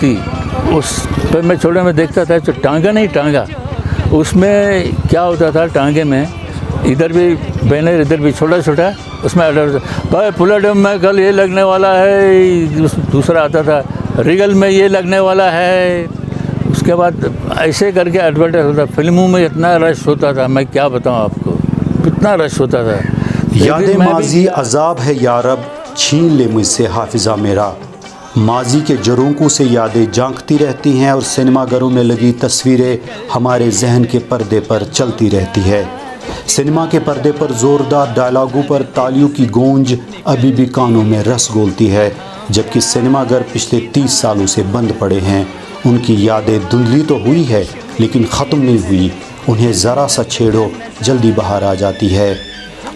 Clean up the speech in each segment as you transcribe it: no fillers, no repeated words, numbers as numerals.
थी, उस पर मैं छोटे में देखता था, तो टांगा नहीं टांगा, उसमें क्या होता था टांगे में, इधर भी बैनर इधर भी छोटा छोटा, उसमें ऑर्डर भाई पुलाडम में कल ये लगने वाला है, दूसरा आता था रिगल में ये लगने वाला है। उसके बाद ऐसे करके एडवर्टाइज होता। फिल्मों में इतना रश होता था, मैं क्या बताऊं आपको, कितना रश होता था। यादें माजी अजाब है यारब, छीन ले मुझसे हाफिज़ा मेरा। माजी के झरोखों से यादें झांकती रहती हैं और सिनेमाघरों में लगी तस्वीरें हमारे जहन के पर्दे पर चलती रहती है। सिनेमा के पर्दे पर ज़ोरदार डायलॉगों पर तालियों की गूंज अभी भी कानों में रस घोलती है, जबकि सिनेमाघर पिछले 30 सालों से बंद पड़े हैं। उनकी यादें धुंधली तो हुई है, लेकिन ख़त्म नहीं हुई। उन्हें ज़रा सा छेड़ो जल्दी बाहर आ जाती है।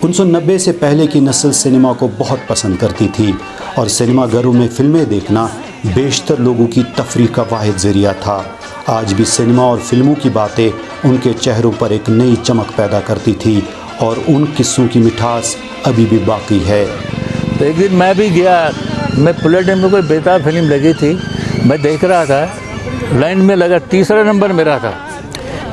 1990 से पहले की नस्ल सिनेमा को बहुत पसंद करती थी और सिनेमाघरों में फ़िल्में देखना बेशतर लोगों की तफरीह का वाहिद ज़रिया था। आज भी सिनेमा और फिल्मों की बातें उनके चेहरों पर एक नई चमक पैदा करती थी और उन किस्सों की मिठास अभी भी बाकी है। तो एक दिन मैं भी गया, मैं पुलाडम में कोई बेताब फिल्म लगी थी, मैं देख रहा था, लाइन में लगा, तीसरा नंबर मेरा था।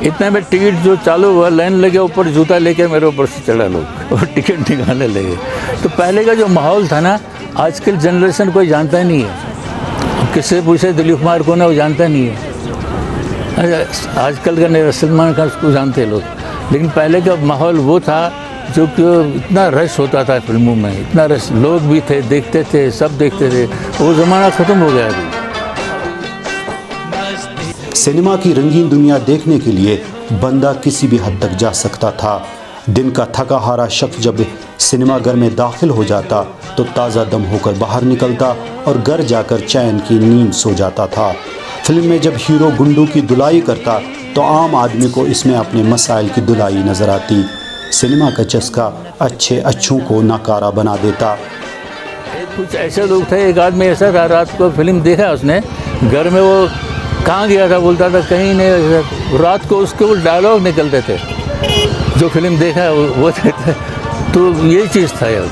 इतने में टिकट जो चालू हुआ, लाइन लगे, ऊपर जूता लेके मेरे ऊपर से चढ़ा लोग और टिकट निकालने लगे। तो पहले का जो माहौल था ना, आजकल जनरेशन कोई जानता ही नहीं है। किससे पूछे दिलीप कुमार कौन है, वो जानता नहीं है। आजकल का नहीं, सलमान खान उसको जानते लोग, लेकिन पहले का माहौल वो था जो कि इतना रश होता था फिल्मों में, इतना रश, लोग भी थे, देखते थे, सब देखते थे। वो ज़माना ख़त्म हो गया अभी। सिनेमा की रंगीन दुनिया देखने के लिए बंदा किसी भी हद तक जा सकता था। दिन का थका हारा शख्स जब सिनेमाघर में दाखिल हो जाता तो ताज़ा दम होकर बाहर निकलता और घर जाकर चैन की नींद सो जाता था। फिल्म में जब हीरो गुंडों की धुलाई करता तो आम आदमी को इसमें अपने मसाइल की धुलाई नज़र आती। सिनेमा का चस्का अच्छों को नाकारा बना देता। कुछ ऐसे लोग थे, एक आदमी ऐसा था, रात को फिल्म देखा उसने, घर में वो कहाँ गया था, बोलता था कहीं नहीं, रात को उसके वो डायलॉग निकलते थे जो फिल्म देखा है वो थे। तो ये चीज़ था यार।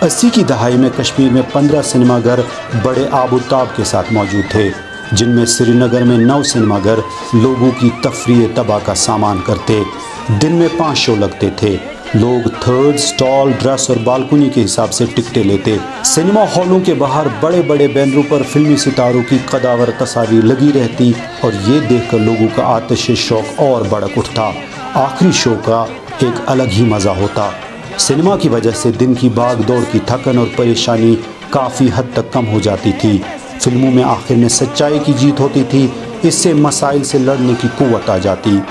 80 की दहाई में कश्मीर में 15 सिनेमाघर बड़े आबोताब के साथ मौजूद थे, जिनमें श्रीनगर में 9 सिनेमाघर लोगों की तफरीह तबाह का सामान करते। दिन में 5 शो लगते थे। लोग थर्ड, स्टॉल, ड्रेस और बालकनी के हिसाब से टिकटें लेते। सिनेमा हॉलों के बाहर बड़े बड़े बैनरों पर फिल्मी सितारों की कदावर तस्वीर लगी रहती और ये देखकर लोगों का आतिश शौक और भड़क उठता। आखिरी शो का एक अलग ही मज़ा होता। सिनेमा की वजह से दिन की भाग दौड़ की थकन और परेशानी काफ़ी हद तक कम हो जाती थी। फिल्मों में आखिर में सच्चाई की जीत होती थी, इससे मसाइल से लड़ने की कुव्वत आ जाती।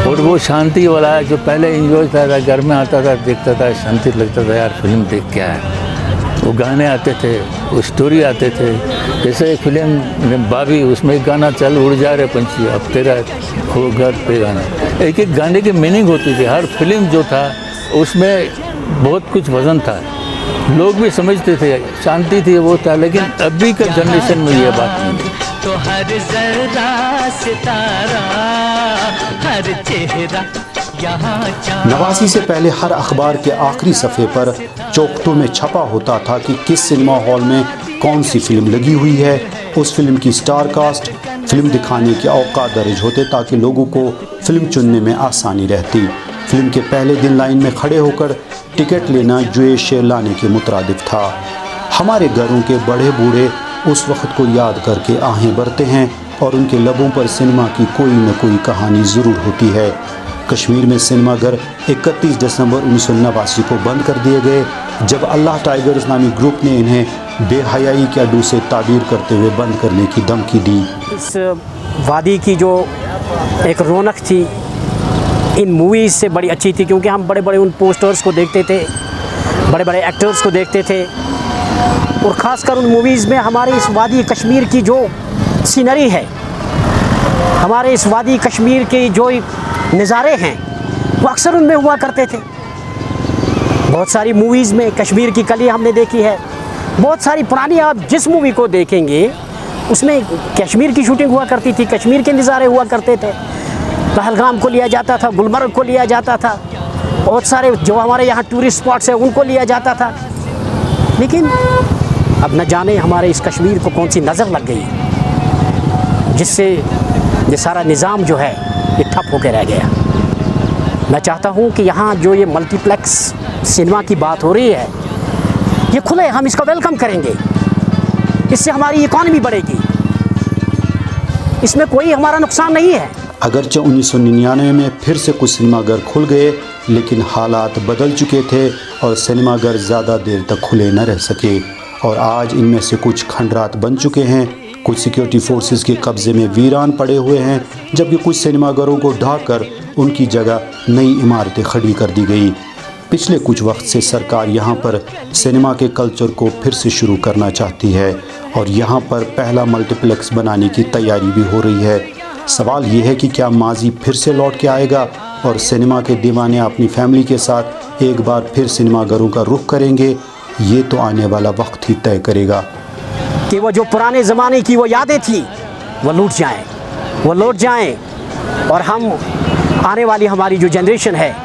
और वो शांति वाला है जो पहले एंजॉय था, घर में आता था, देखता था, शांति लगता था, यार फिल्म देख क्या है। वो गाने आते थे, वो स्टोरी आते थे। जैसे एक फिल्म बाबी, उसमें एक गाना चल उड़ जा रहे पंछी अब तेरा हो घर पे गाना, एक एक गाने की मीनिंग होती थी। हर फिल्म जो था उसमें बहुत कुछ वजन था, लोग भी समझते थे, शांति थी, वो था। लेकिन अभी का जनरेशन में ये बात नहीं। तो हर जरा सितारा, हर चेहरा यहाँ 89 से पहले हर अखबार के आखिरी सफ़े पर चौखटों में छपा होता था कि किस सिनेमा हॉल में कौन सी फिल्म लगी हुई है, उस फिल्म की स्टार कास्ट, फिल्म दिखाने के औकात दर्ज होते ताकि लोगों को फिल्म चुनने में आसानी रहती। फिल्म के पहले दिन लाइन में खड़े होकर टिकट लेना जुए शेर लाने के मुतरादिफ था। हमारे घरों के बड़े बूढ़े उस वक़्त को याद करके आहें भरते हैं और उनके लबों पर सिनेमा की कोई न कोई कहानी ज़रूर होती है। कश्मीर में सिनेमाघर 31 दिसंबर 1989 को बंद कर दिए गए, जब अल्लाह टाइगर्स नामी ग्रुप ने इन्हें बेहयाई के अड्डू से ताबीर करते हुए बंद करने की धमकी दी। इस वादी की जो एक रौनक थी इन मूवीज़ से बड़ी अच्छी थी, क्योंकि हम बड़े बड़े उन पोस्टर्स को देखते थे, बड़े बड़े एक्टर्स को देखते थे, और ख़ासकर उन मूवीज़ में हमारे इस वादी कश्मीर की जो सीनरी है, हमारे इस वादी कश्मीर के जो नज़ारे हैं, वो अक्सर उनमें हुआ करते थे। बहुत सारी मूवीज़ में कश्मीर की कली हमने देखी है, बहुत सारी पुरानी, आप जिस मूवी को देखेंगे उसमें कश्मीर की शूटिंग हुआ करती थी, कश्मीर के नज़ारे हुआ करते थे। पहलगाम को लिया जाता था, गुलमर्ग को लिया जाता था, बहुत सारे जो हमारे यहाँ टूरिस्ट स्पॉट्स हैं उनको लिया जाता था। लेकिन अब न जाने हमारे इस कश्मीर को कौन सी नज़र लग गई जिससे ये सारा निज़ाम जो है ये ठप होकर रह गया। मैं चाहता हूँ कि यहाँ जो ये मल्टीप्लेक्स सिनेमा की बात हो रही है ये खुले, हम इसका वेलकम करेंगे। इससे हमारी इकॉनमी बढ़ेगी, इसमें कोई हमारा नुकसान नहीं है। अगरचे 1999 में फिर से कुछ सिनेमाघर खुल गए, लेकिन हालात बदल चुके थे और सिनेमाघर ज़्यादा देर तक खुले न रह सके और आज इनमें से कुछ खंडरात बन चुके हैं, कुछ सिक्योरिटी फोर्सेस के कब्ज़े में वीरान पड़े हुए हैं, जबकि कुछ सिनेमाघरों को ढाकर उनकी जगह नई इमारतें खड़ी कर दी गई। पिछले कुछ वक्त से सरकार यहाँ पर सिनेमा के कल्चर को फिर से शुरू करना चाहती है और यहाँ पर पहला मल्टीप्लेक्स बनाने की तैयारी भी हो रही है। सवाल ये है कि क्या माजी फिर से लौट के आएगा और सिनेमा के दीवाने अपनी फैमिली के साथ एक बार फिर सिनेमाघरों का रुख करेंगे? ये तो आने वाला वक्त ही तय करेगा कि वो जो पुराने ज़माने की वो यादें थी वो लौट जाएं और हम आने वाली हमारी जो जनरेशन है